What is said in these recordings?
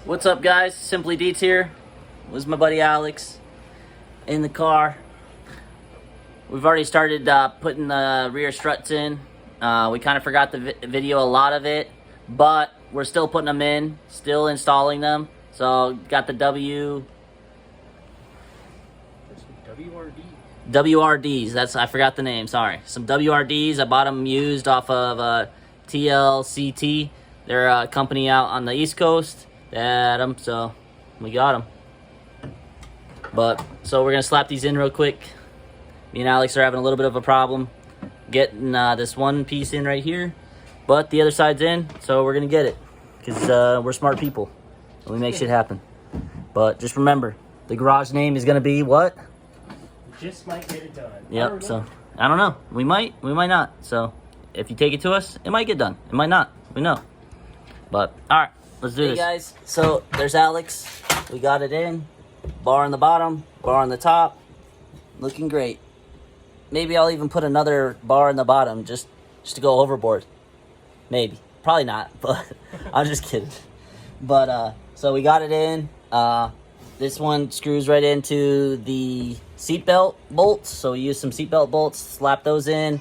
What's up, guys? Simply Deets here. Was my buddy Alex in the car. We've already started putting the rear struts in. We kind of forgot the video a lot of it, but we're still putting them in, still installing them. So got the WRDs. I forgot the name. Sorry, some WRDs. I bought them used off of TLCT. They're a company out on the East Coast. They had them, so we got them. So we're gonna slap these in real quick. Me and Alex are having a little bit of a problem getting this one piece in right here, but the other side's in, so we're gonna get it because we're smart people and we make shit happen. But just remember, the garage name is gonna be what? Just might get it done. Yep. So I don't know. We might not. So if you take it to us, it might get done. It might not. We know. But all right, let's do this. Hey guys, so there's Alex. We got it in. Bar on the bottom, bar on the top. Looking great. Maybe I'll even put another bar on the bottom just to go overboard. Maybe. Probably not, but I'm just kidding. But so we got it in. This one screws right into the seatbelt bolts. So we use some seatbelt bolts, slap those in.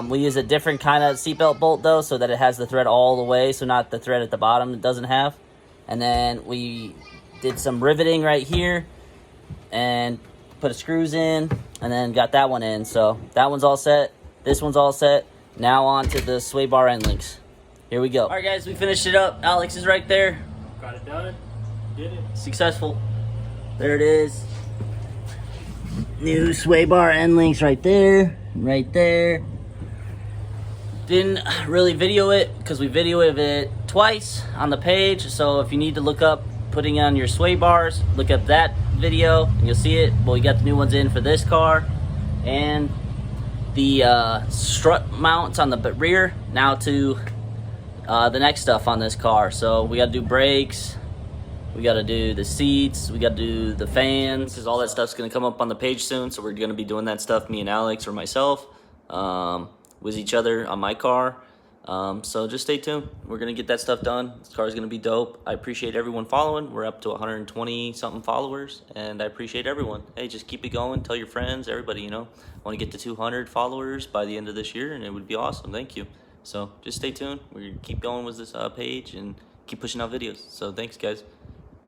We use a different kind of seatbelt bolt though, so that it has the thread all the way, so not the thread at the bottom it doesn't have. And then we did some riveting right here and put the screws in and then got that one in. So that one's all set. This one's all set. Now on to the sway bar end links. Here we go. All right, guys, we finished it up. Alex is right there. Got it done. Did it. Successful. There it is. New sway bar end links right there. Right there. Didn't really video it because we videoed it twice on the page. So if you need to look up putting on your sway bars, look up that video and you'll see it. But we got the new ones in for this car. And the strut mounts on the rear. Now to the next stuff on this car. So we got to do brakes. We got to do the seats. We got to do the fans. Because all that stuff's going to come up on the page soon. So we're going to be doing that stuff, me and Alex or myself. With each other on my car. So just stay tuned. We're going to get that stuff done. This car is going to be dope. I appreciate everyone following. We're up to 120 something followers and I appreciate everyone. Hey, just keep it going. Tell your friends, everybody, you know. I want to get to 200 followers by the end of this year and it would be awesome. Thank you. So just stay tuned. We're going to keep going with this page and keep pushing out videos. So thanks, guys.